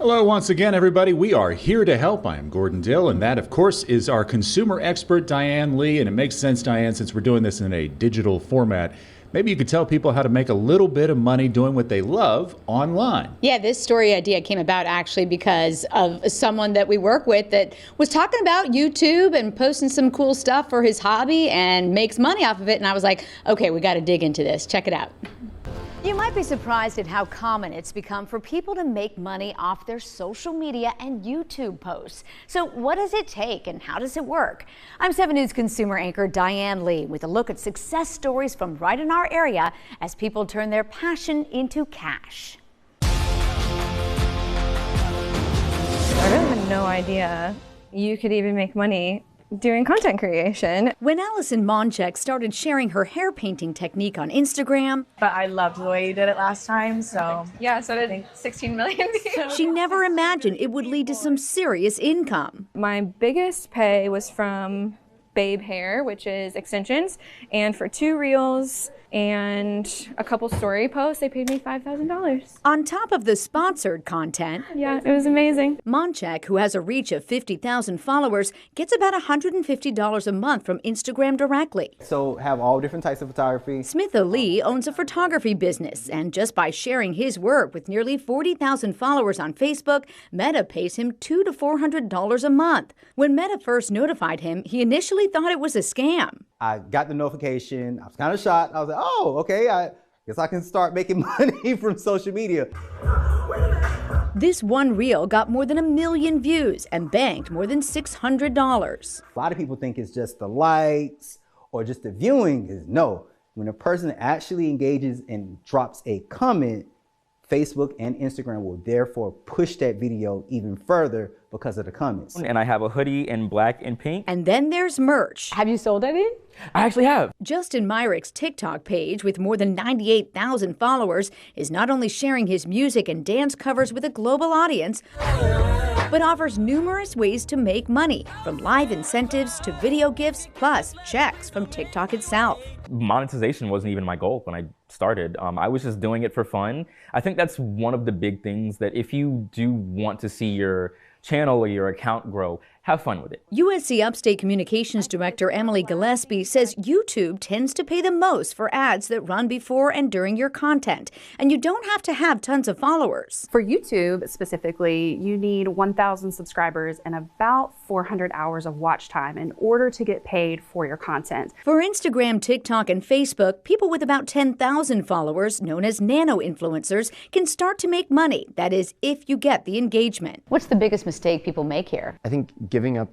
Hello once again, everybody. We are here to help. I am Gordon Dill, and that, of course, is our consumer expert, Diane Lee. And it makes sense, Diane, since we're doing this in a digital format. Maybe you could tell people how to make a little bit of money doing what they love online. Yeah, this story idea came about actually because of someone that we work with that was talking about YouTube and posting some cool stuff for his hobby and makes money off of it. And I was like, okay, we got to dig into this. Check it out. You might be surprised at how common it's become for people to make money off their social media and YouTube posts. So what does it take and how does it work? I'm 7 News consumer anchor Diane Lee with a look at success stories from right in our area as people turn their passion into cash. I really had no idea you could even make money doing content creation. When Allison Monchek started sharing her hair painting technique on Instagram, but I loved the way you did it last time, so yeah, so did 16 million views. She never imagined it would lead to some serious income. My biggest pay was from Babe Hair, which is extensions, and for 2 reels and a couple story posts, they paid me $5,000. On top of the sponsored content, yeah, it was amazing. Monchek, who has a reach of 50,000 followers, gets about $150 a month from Instagram directly. So have all different types of photography. Smith Ali owns a photography business, and just by sharing his work with nearly 40,000 followers on Facebook, Meta pays him $200 to $400 a month. When Meta first notified him, he initially thought it was a scam. I got the notification. I was kind of shocked. I was like, oh, okay, I guess I can start making money from social media. This one reel got more than 1 million views and banked more than $600. A lot of people think it's just the likes or just the viewing. Is no. When a person actually engages and drops a comment, Facebook and Instagram will therefore push that video even further because of the comments. And I have a hoodie in black and pink. And then there's merch. Have you sold any? I actually have. Justin Myrick's TikTok page, with more than 98,000 followers, is not only sharing his music and dance covers with a global audience, but offers numerous ways to make money, from live incentives to video gifts, plus checks from TikTok itself. Monetization wasn't even my goal when I started. I was just doing it for fun. I think that's one of the big things, that if you do want to see your channel or your account grow, have fun with it. USC Upstate Communications Director Emily Gillespie says YouTube tends to pay the most for ads that run before and during your content, and you don't have to have tons of followers. For YouTube specifically, you need 1,000 subscribers and about 400 hours of watch time in order to get paid for your content. For Instagram, TikTok, and Facebook, people with about 10,000 followers, known as nano-influencers, can start to make money. That is, if you get the engagement. What's the biggest mistake people make here? I think giving up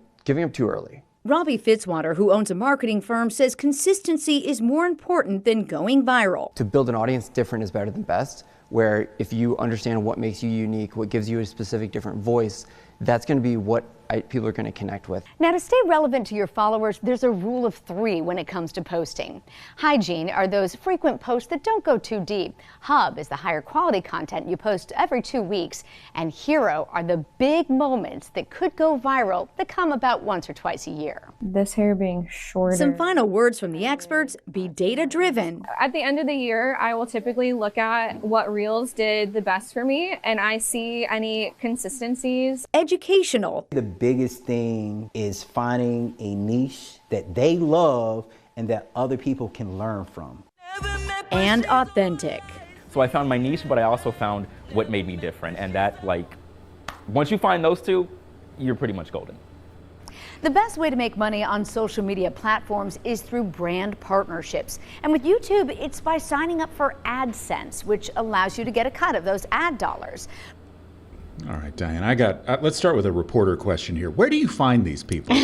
too early. Robbie Fitzwater, who owns a marketing firm, says consistency is more important than going viral. To build an audience, different is better than best, where if you understand what makes you unique, what gives you a specific different voice, that's going to be what people are going to connect with. Now, to stay relevant to your followers, there's a rule of 3 when it comes to posting. Hygiene are those frequent posts that don't go too deep. Hub is the higher quality content you post every 2 weeks. And Hero are the big moments that could go viral that come about once or twice a year. This hair being shorter. Some final words from the experts: be data driven. At the end of the year, I will typically look at what reels did the best for me, and I see any consistencies. Educational. The biggest thing is finding a niche that they love and that other people can learn from. And authentic. So I found my niche, but I also found what made me different. And that, like, once you find those two, you're pretty much golden. The best way to make money on social media platforms is through brand partnerships. And with YouTube, it's by signing up for AdSense, which allows you to get a cut of those ad dollars. All right, Diane, let's start with a reporter question here. Where do you find these people?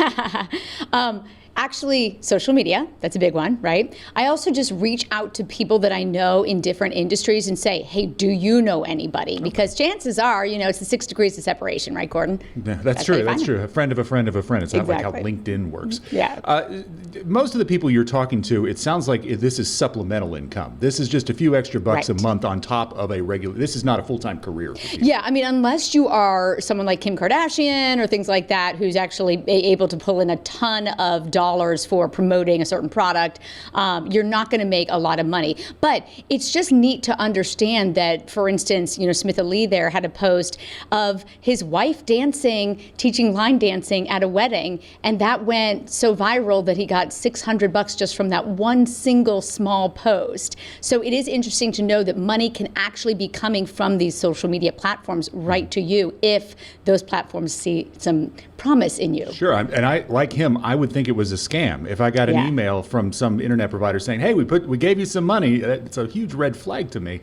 Actually, social media, that's a big one, right? I also just reach out to people that I know in different industries and say, hey, do you know anybody? Because chances are, it's the 6 degrees of separation, right, Gordon? Yeah, that's true. That's true. A friend of a friend of a friend. It's not like how LinkedIn works. Yeah. Most of the people you're talking to, it sounds like this is supplemental income. This is just a few extra bucks a month on top of a regular. This is not a full-time career for people. Yeah, I mean, unless unless you are someone like Kim Kardashian or things like that, who's actually able to pull in a ton of dollars for promoting a certain product, you're not going to make a lot of money. But it's just neat to understand that, for instance, Smith Lee there had a post of his wife dancing, teaching line dancing at a wedding, and that went so viral that he got $600 just from that one single small post. So it is interesting to know that money can actually be coming from these social media platforms right to you if those platforms see some promise in you. Sure, and I, like him, I would think it was a scam. If I got an email from some internet provider saying, "Hey, we gave you some money," it's a huge red flag to me.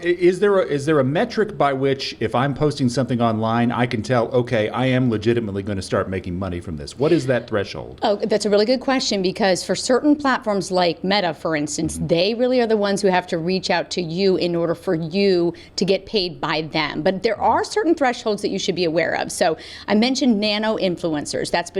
Is there a metric by which, if I'm posting something online, I can tell, okay, I am legitimately going to start making money from this? What is that threshold? Oh, that's a really good question, because for certain platforms like Meta, for instance, they really are the ones who have to reach out to you in order for you to get paid by them. But there are certain thresholds that you should be aware of. So I mentioned nano influencers. That's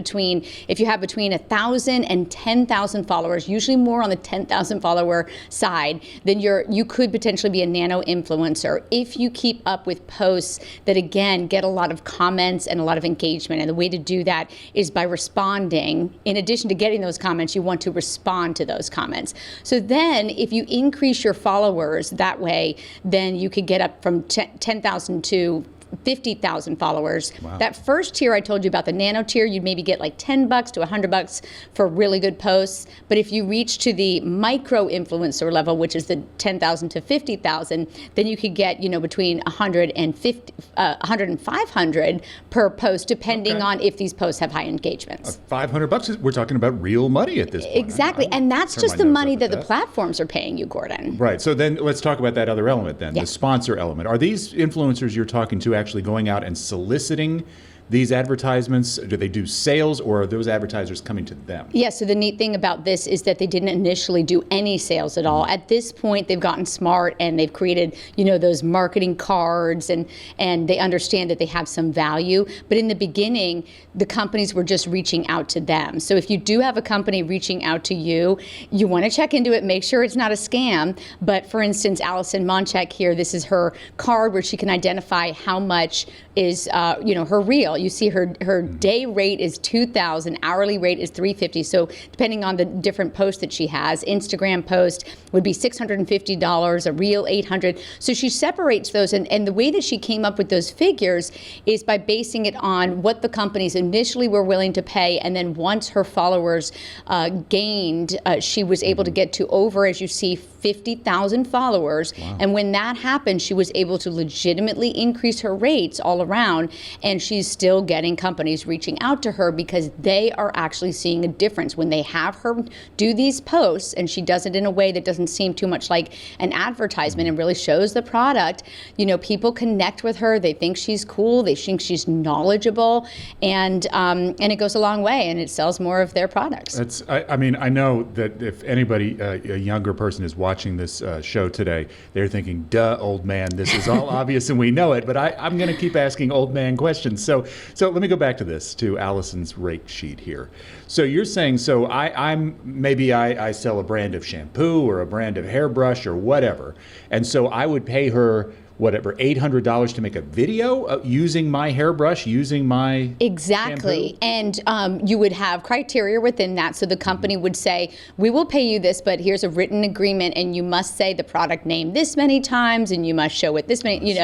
if you have between 1,000 and 10,000 followers, usually more on the 10,000 follower side, then you could potentially be a nano influencer if you keep up with posts that, again, get a lot of comments and a lot of engagement. And the way to do that is by responding. In addition to getting those comments, you want to respond to those comments. So then if you increase your followers that way, then you could get up from 10,000 to 50,000 followers. Wow. That first tier I told you about, the nano tier, you'd maybe get like $10 to $100 for really good posts. But if you reach to the micro influencer level, which is the 10,000 to 50,000, then you could get between 100 and 500 per post, depending on if these posts have high engagements. $500, we're talking about real money at this point. Exactly, and that's just the money that the platforms are paying you, Gordon. Right. So then let's talk about that other element then, the sponsor element. Are these influencers you're talking to actually going out and soliciting these advertisements? Do they do sales, or are those advertisers coming to them? Yeah, so the neat thing about this is that they didn't initially do any sales at all. At this point, they've gotten smart and they've created, those marketing cards, and they understand that they have some value. But in the beginning, the companies were just reaching out to them. So if you do have a company reaching out to you, you want to check into it, make sure it's not a scam. But for instance, Allison Monchek here, this is her card where she can identify how much is, her reel. You see her day rate is $2,000, hourly rate is $350. So depending on the different posts that she has, Instagram post would be $650, a reel $800. So she separates those, and the way that she came up with those figures is by basing it on what the companies initially were willing to pay, and then once her followers gained, she was able to get to over, as you see, 50,000 followers. Wow. And when that happened, she was able to legitimately increase her rates all around, and she's still getting companies reaching out to her because they are actually seeing a difference when they have her do these posts, and she does it in a way that doesn't seem too much like an advertisement and really shows the product. People connect with her. They think she's cool. They think she's knowledgeable, and it goes a long way, and it sells more of their products. I know that if anybody, a younger person, is watching this show today, they're thinking, "Duh, old man, this is all obvious and we know it." But I'm going to keep asking old man questions. So let me go back to this, to Allison's rate sheet here. So you're saying, I sell a brand of shampoo or a brand of hairbrush or whatever, and so I would pay her whatever, $800 to make a video using my hairbrush, using my Exactly. shampoo? And you would have criteria within that. So the company would say, we will pay you this, but here's a written agreement, and you must say the product name this many times, and you must show it this many,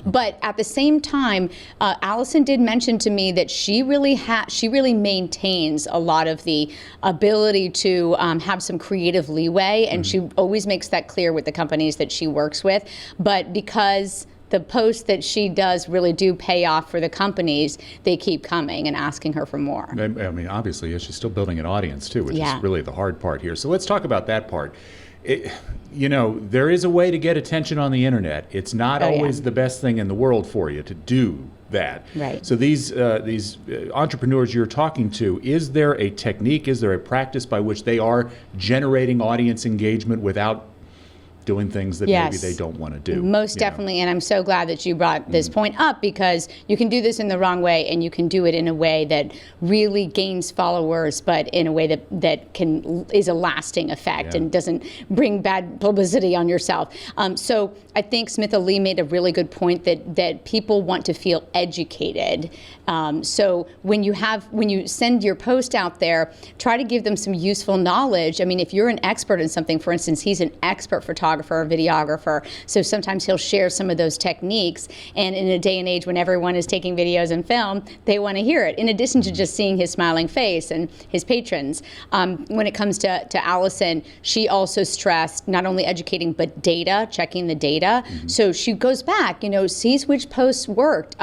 But at the same time, Allison did mention to me that she really maintains a lot of the ability to have some creative leeway, and she always makes that clear with the companies that she works with. But because the posts that she does really do pay off for the companies, they keep coming and asking her for more. Obviously, she's still building an audience too, which is really the hard part here. So let's talk about that part. There is a way to get attention on the internet. It's not always the best thing in the world for you to do that. Right. So these entrepreneurs you're talking to, is there a technique, is there a practice by which they are generating audience engagement without doing things that maybe they don't want to do. Most definitely, and I'm so glad that you brought this point up, because you can do this in the wrong way, and you can do it in a way that really gains followers, but in a way that is a lasting effect and doesn't bring bad publicity on yourself. So I think Smith Lee made a really good point that people want to feel educated. So when you send your post out there, try to give them some useful knowledge. I mean, if you're an expert in something, for instance, he's an expert photographer or videographer, so sometimes he'll share some of those techniques, and in a day and age when everyone is taking videos and film, they want to hear it, in addition to just seeing his smiling face and his patrons. When it comes to Allison, she also stressed not only educating, but data, checking the data. So she goes back, sees which posts worked.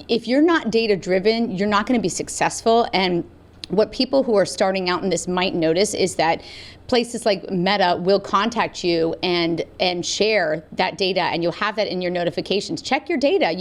If you're not data driven, you're not going to be successful. And what people who are starting out in this might notice is that places like Meta will contact you and share that data, and you'll have that in your notifications. Check your data.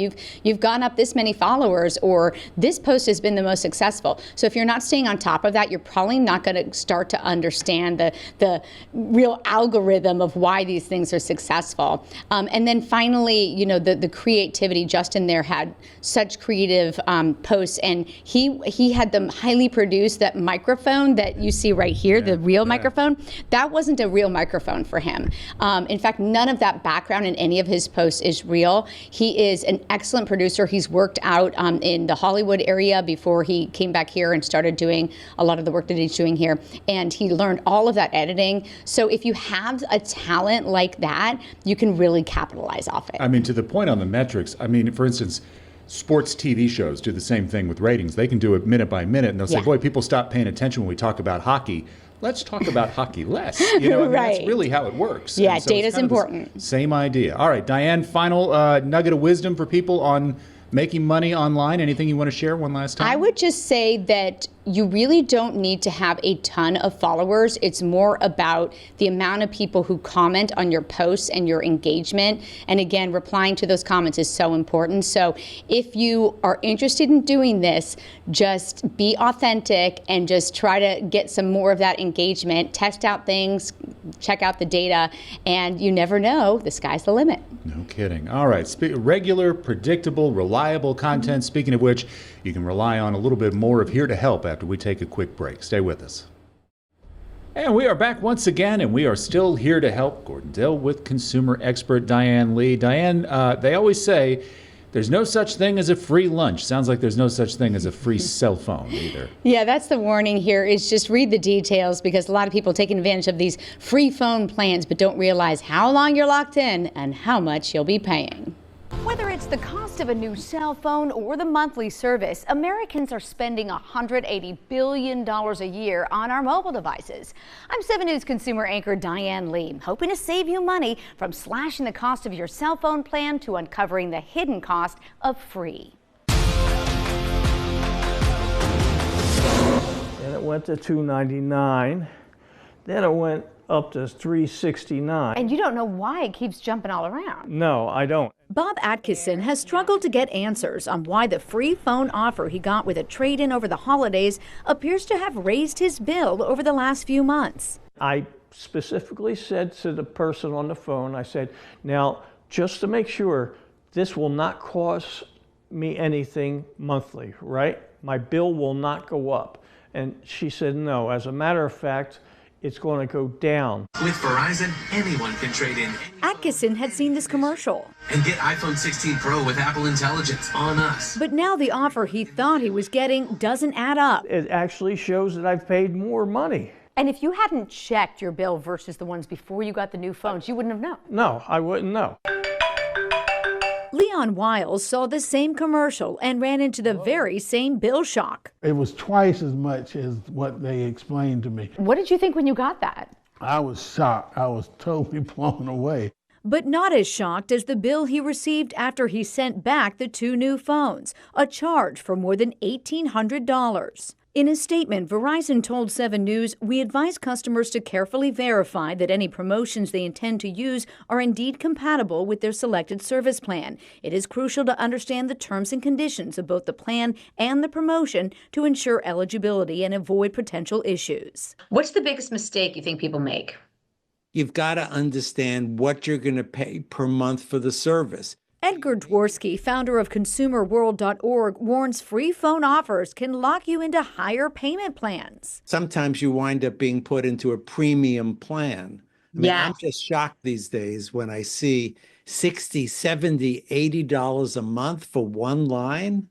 You've gone up this many followers, or this post has been the most successful. So if you're not staying on top of that, you're probably not going to start to understand the real algorithm of why these things are successful. And then finally, the creativity. Justin there had such creative posts, and he had them highly produced. That microphone that you see right here, the real microphone, that wasn't a real microphone for him. In fact, none of that background in any of his posts is real. He is an excellent producer. He's worked out in the Hollywood area before he came back here and started doing a lot of the work that he's doing here. And he learned all of that editing. So if you have a talent like that, you can really capitalize off it. I mean, to the point on the metrics, I mean, for instance, sports TV shows do the same thing with ratings. They can do it minute by minute, and they'll say, boy, people stop paying attention when we talk about hockey. Let's talk about hockey less. That's really how it works. Yeah, so data's important. Same idea. All right, Diane, final nugget of wisdom for people on making money online. Anything you want to share one last time? I would just say that you really don't need to have a ton of followers. It's more about the amount of people who comment on your posts and your engagement. And again, replying to those comments is so important. So if you are interested in doing this, just be authentic and just try to get some more of that engagement. Test out things, check out the data, and you never know, the sky's the limit. No kidding. All right, regular, predictable, reliable content. Speaking of which, you can rely on a little bit more of Here to Help after we take a quick break. Stay with us. And we are back once again, and we are still here to help Gordon Dill with consumer expert Diane Lee. Diane, they always say there's no such thing as a free lunch. Sounds like there's no such thing as a free cell phone either. Yeah, that's the warning here, is just read the details, because a lot of people take advantage of these free phone plans but don't realize how long you're locked in and how much you'll be paying. Whether it's the cost of a new cell phone or the monthly service, Americans are spending $180 billion a year on our mobile devices. I'm 7 News consumer anchor Diane Lee, hoping to save you money from slashing the cost of your cell phone plan to uncovering the hidden cost of free. Then it went to $299. Then it went up to $369. And you don't know why it keeps jumping all around. No, I don't. Bob Atkinson has struggled to get answers on why the free phone offer he got with a trade-in over the holidays appears to have raised his bill over the last few months. I specifically said to the person on the phone, I said, now, just to make sure, this will not cost me anything monthly, right? My bill will not go up. And she said, no, as a matter of fact, it's going to go down. With Verizon, anyone can trade in. Atkinson had seen this commercial. And get iPhone 16 Pro with Apple Intelligence on us. But now the offer he thought he was getting doesn't add up. It actually shows that I've paid more money. And if you hadn't checked your bill versus the ones before you got the new phones, you wouldn't have known. No, I wouldn't know. Leon Wiles saw the same commercial and ran into the very same bill shock. It was twice as much as what they explained to me. What did you think when you got that? I was shocked. I was totally blown away. But not as shocked as the bill he received after he sent back the 2 new phones, a charge for more than $1,800. In a statement, Verizon told 7 News, "We advise customers to carefully verify that any promotions they intend to use are indeed compatible with their selected service plan. It is crucial to understand the terms and conditions of both the plan and the promotion to ensure eligibility and avoid potential issues." What's the biggest mistake you think people make? you've got to understand what you're going to pay per month for the service. Edgar Dworsky, founder of ConsumerWorld.org, warns free phone offers can lock you into higher payment plans. Sometimes you wind up being put into a premium plan. I mean, I'm just shocked these days when I see $60, $70, $80 a month for one line.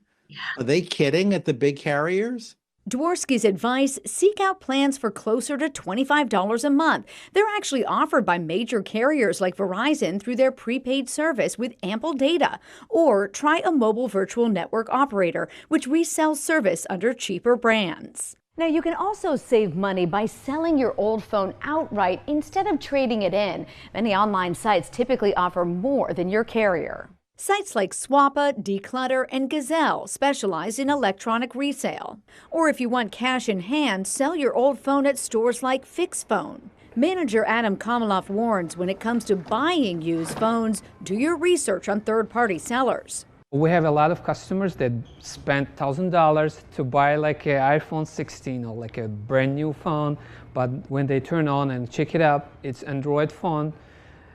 Are they kidding at the big carriers? Dworsky's advice, seek out plans for closer to $25 a month. They're actually offered by major carriers like Verizon through their prepaid service with ample data. Or try a mobile virtual network operator, which resells service under cheaper brands. Now, you can also save money by selling your old phone outright instead of trading it in. Many online sites typically offer more than your carrier. Sites like Swappa, Declutter, and Gazelle specialize in electronic resale. Or if you want cash in hand, sell your old phone at stores like FixPhone. Manager Adam Kamaloff warns when it comes to buying used phones, do your research on third-party sellers. We have a lot of customers that spend $1,000 to buy like an iPhone 16 or like a brand new phone, but when they turn on and check it out, it's Android phone.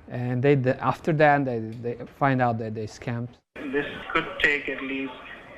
And after that, they find out that they scammed. This could take at least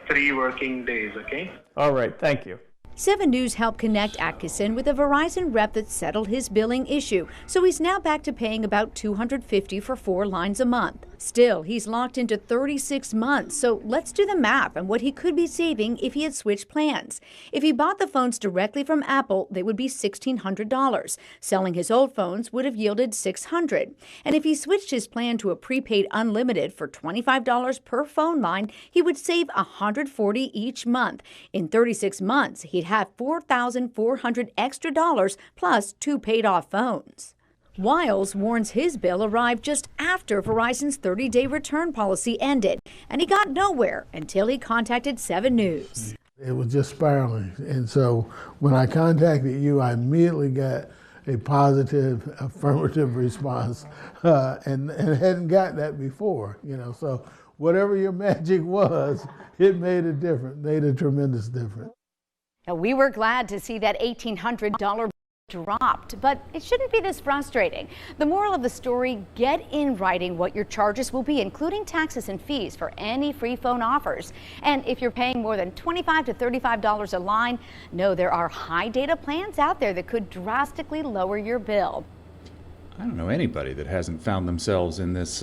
3 working days, okay? All right, thank you. 7 News helped connect Atkinson with a Verizon rep that settled his billing issue, so he's now back to paying about $250 for 4 lines a month. Still, he's locked into 36 months, so let's do the math on what he could be saving if he had switched plans. If he bought the phones directly from Apple, they would be $1,600. Selling his old phones would have yielded $600. And if he switched his plan to a prepaid unlimited for $25 per phone line, he would save $140 each month. In 36 months, he'd have $4,400 extra dollars plus 2 paid-off phones. Wiles warns his bill arrived just after Verizon's 30-day return policy ended, and he got nowhere until he contacted 7 News. It was just spiraling. And so when I contacted you, I immediately got a positive affirmative response and hadn't got that before, So whatever your magic was, it made a difference, made a tremendous difference. Now, we were glad to see that $1,800 dropped, but it shouldn't be this frustrating. The moral of the story, get in writing what your charges will be, including taxes and fees for any free phone offers. And if you're paying more than $25 to $35 a line, know there are high data plans out there that could drastically lower your bill. I don't know anybody that hasn't found themselves in this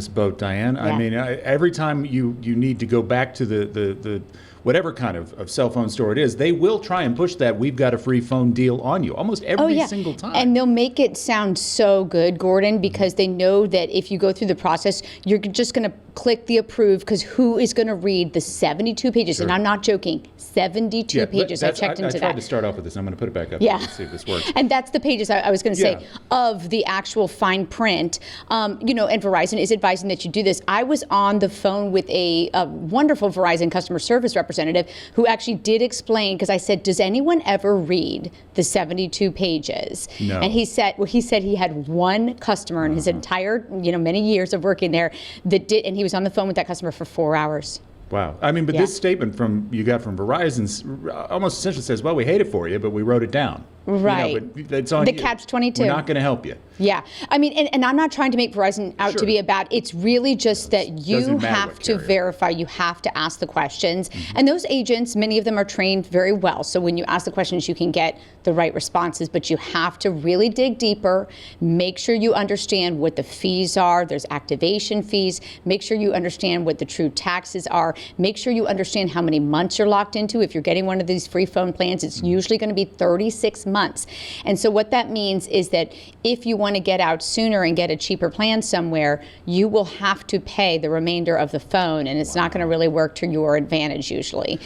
boat, Diane. Yeah. I mean, every time you need to go back to the whatever kind of cell phone store it is, they will try and push that we've got a free phone deal on you almost every single time. And they'll make it sound so good, Gordon, because they know that if you go through the process, you're just going to click the approve, because who is going to read the 72 pages? Sure. And I'm not joking, 72 pages. I checked into that. I tried to start off with this. I'm going to put it back up. Yeah. Let's see if this works. And that's the pages I was going to say of the actual fine print. And Verizon is advising that you do this. I was on the phone with a wonderful Verizon customer service representative who actually did explain, because I said, does anyone ever read the 72 pages? No. And he said he had one customer in his entire, many years of working there that did, and he was on the phone with that customer for 4 hours. Wow. I mean, but this statement you got from Verizon almost essentially says, well, we hate it for you, but we wrote it down. Right. But it's on the you. catch-22. We're not going to help you. Yeah. I mean, and I'm not trying to make Verizon out to be a bad. It's really just that you have to verify. You have to ask the questions. Mm-hmm. And those agents, many of them are trained very well. So when you ask the questions, you can get the right responses. But you have to really dig deeper. Make sure you understand what the fees are. There's activation fees. Make sure you understand what the true taxes are. Make sure you understand how many months you're locked into. If you're getting one of these free phone plans, it's usually going to be 36 months. And so what that means is that if you want to get out sooner and get a cheaper plan somewhere, you will have to pay the remainder of the phone, and it's not going to really work to your advantage usually.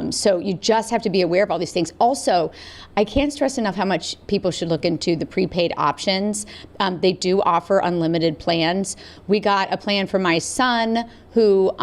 So you just have to be aware of all these things. Also, I can't stress enough how much people should look into the prepaid options. They do offer unlimited plans. We got a plan for my son who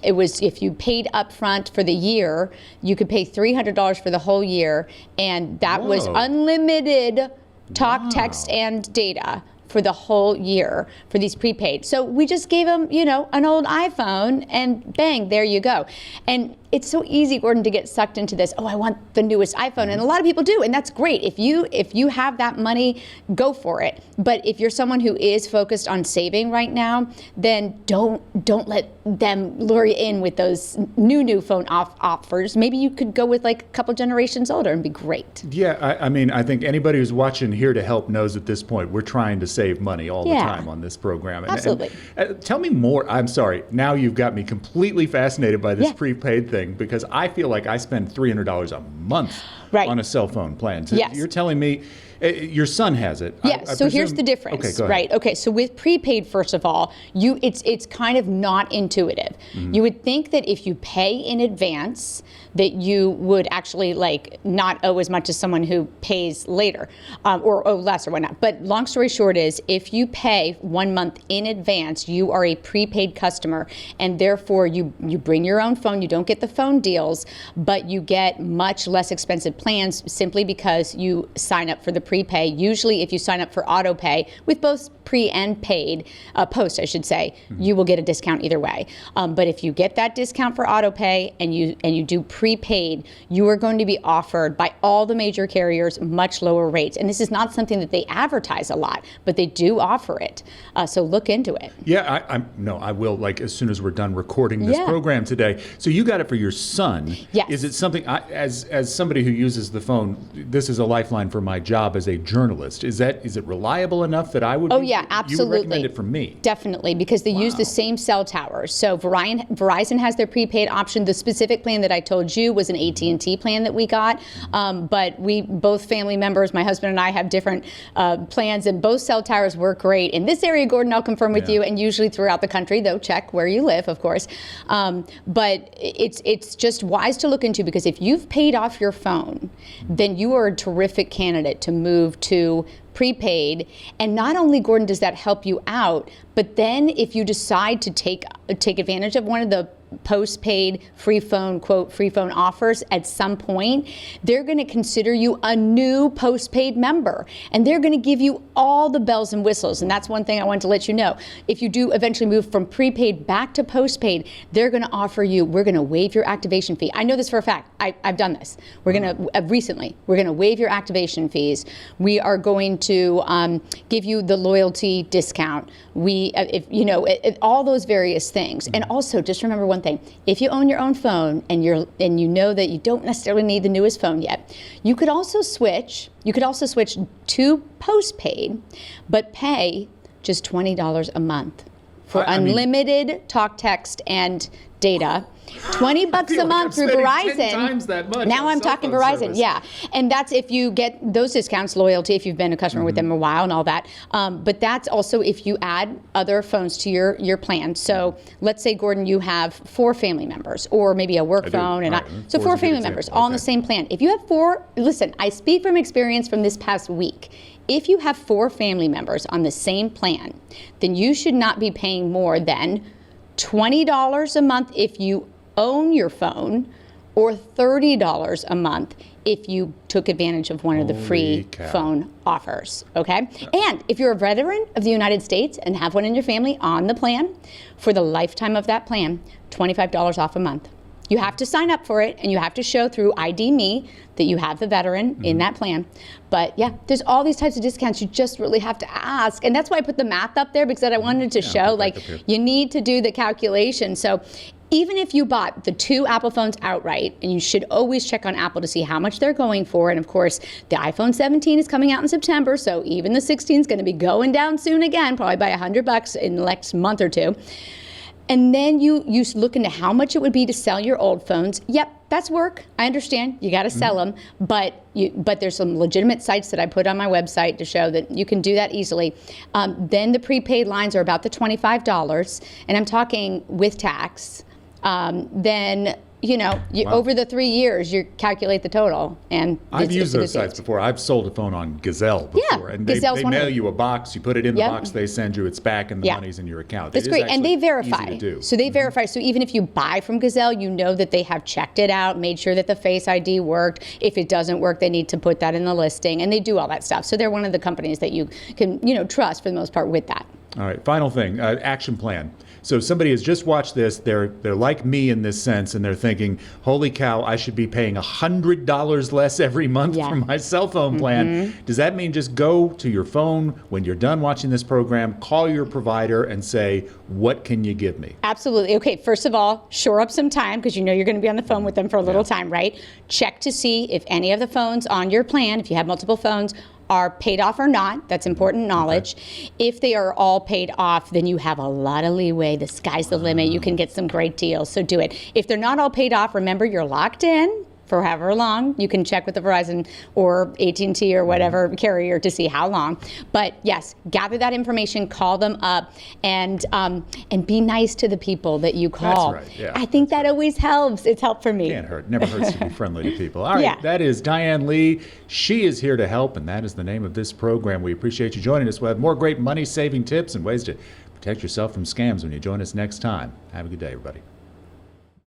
it was, if you paid up front for the year, you could pay $300 for the whole year, and that was unlimited talk, text, and data for the whole year for these prepaid. So we just gave him, an old iPhone, and bang, there you go. And it's so easy, Gordon, to get sucked into this. Oh, I want the newest iPhone, and a lot of people do, and that's great. If you have that money, go for it. But if you're someone who is focused on saving right now, then don't let them lure you in with those new phone offers. Maybe you could go with like a couple generations older and be great. Yeah, I mean, I think anybody who's watching Here to Help knows at this point we're trying to save money all the time on this program. Absolutely. And tell me more. I'm sorry. Now you've got me completely fascinated by this prepaid thing, because I feel like I spend $300 a month on a cell phone plan. So you're telling me your son has it. Yes. So here's the difference. Okay, go ahead. Right. Okay. So with prepaid, first of all, it's kind of not intuitive. You would think that if you pay in advance, that you would actually like not owe as much as someone who pays later, or owe less or whatnot. But long story short is, if you pay 1 month in advance, you are a prepaid customer, and therefore you bring your own phone. You don't get the phone deals, but you get much less expensive plans simply because you sign up for the prepay. Usually, if you sign up for auto pay with both pre and paid post, I should say, you will get a discount either way. But if you get that discount for auto pay and you do prepaid, you are going to be offered by all the major carriers much lower rates. And this is not something that they advertise a lot, but they do offer it. So look into it. Yeah, I will, like, as soon as we're done recording this program today. So you got it for your son. Yes. Is it something, as somebody who uses the phone, this is a lifeline for my job as a journalist. Is it reliable enough that I would? Oh yeah, absolutely. You would recommend it for me? Definitely, because they use the same cell towers. So Verizon has their prepaid option. The specific plan that I told you was an AT&T plan that we got. But we both family members, my husband and I, have different plans, and both cell towers work great in this area, Gordon. I'll confirm with you, and usually throughout the country, though check where you live, of course. But it's just wise to look into, because if you've paid off your phone, then you are a terrific candidate to move to prepaid. And not only, Gordon, does that help you out, but then if you decide to take advantage of one of the postpaid free phone, quote, free phone offers at some point, they're going to consider you a new postpaid member, and they're going to give you all the bells and whistles. And that's one thing I wanted to let you know. If you do eventually move from prepaid back to postpaid, they're going to offer you, we're going to waive your activation fee. I know this for a fact. I've done this. We're going to, recently, we're going to waive your activation fees. We are going to give you the loyalty discount. All those various things. And also, just remember one thing: if you own your own phone and you know that you don't necessarily need the newest phone yet, you could also switch. You could also switch to postpaid, but pay just $20 a month for unlimited talk, text, and data. $20 a month through Verizon. 10 times that much. Now I'm talking Verizon, service. yeah. And that's if you get those discounts, loyalty, if you've been a customer with them a while and all that. But that's also if you add other phones to your plan. So let's say, Gordon, you have 4 family members, or maybe a work phone. So 4 family members, all on the same plan. If you have 4, listen, I speak from experience from this past week. If you have 4 family members on the same plan, then you should not be paying more than $20 a month if you own your phone, or $30 a month if you took advantage of one of the free phone offers, okay? And if you're a veteran of the United States and have one in your family on the plan, for the lifetime of that plan, $25 off a month. You have to sign up for it, and you have to show through ID Me that you have the veteran in that plan. But yeah, there's all these types of discounts. You just really have to ask. And that's why I put the math up there, because I wanted to show, like, you need to do the calculation. So even if you bought the 2 Apple phones outright, and you should always check on Apple to see how much they're going for. And of course, the iPhone 17 is coming out in September, so even the 16 is going to be going down soon again, probably by $100 in the next month or 2. And then you look into how much it would be to sell your old phones. Yep, that's work. I understand. You got to sell them, but there's some legitimate sites that I put on my website to show that you can do that easily. Then the prepaid lines are about the $25, and I'm talking with tax. Then over the 3 years, you calculate the total. And I've used those sites before. I've sold a phone on Gazelle before. And they mail you a box. You put it in the box, they send you, it's back, and the money's in your account. That's great. And they verify. Easy to do. So they verify. So even if you buy from Gazelle, you know that they have checked it out, made sure that the Face ID worked. If it doesn't work, they need to put that in the listing. And they do all that stuff. So they're one of the companies that you can, trust for the most part with that. All right, final thing, action plan. So somebody has just watched this, they're like me in this sense, and they're thinking, holy cow, I should be paying $100 less every month for my cell phone plan. Does that mean just go to your phone when you're done watching this program, call your provider and say, what can you give me? Absolutely. Okay, first of all, shore up some time because you know you're going to be on the phone with them for a little time, right? Check to see if any of the phones on your plan, if you have multiple phones, are paid off or not. That's important knowledge. Okay. If they are all paid off, then you have a lot of leeway. The sky's the limit. You can get some great deals, so do it. If they're not all paid off, remember you're locked in for however long. You can check with the Verizon or AT&T or whatever carrier to see how long. But yes, gather that information, call them up, and be nice to the people that you call. That's right, yeah. I think that always helps. It's helped for me. Can't hurt. Never hurts to be friendly to people. All right, that is Diane Lee. She is here to help, and that is the name of this program. We appreciate you joining us. We'll have more great money-saving tips and ways to protect yourself from scams when you join us next time. Have a good day, everybody.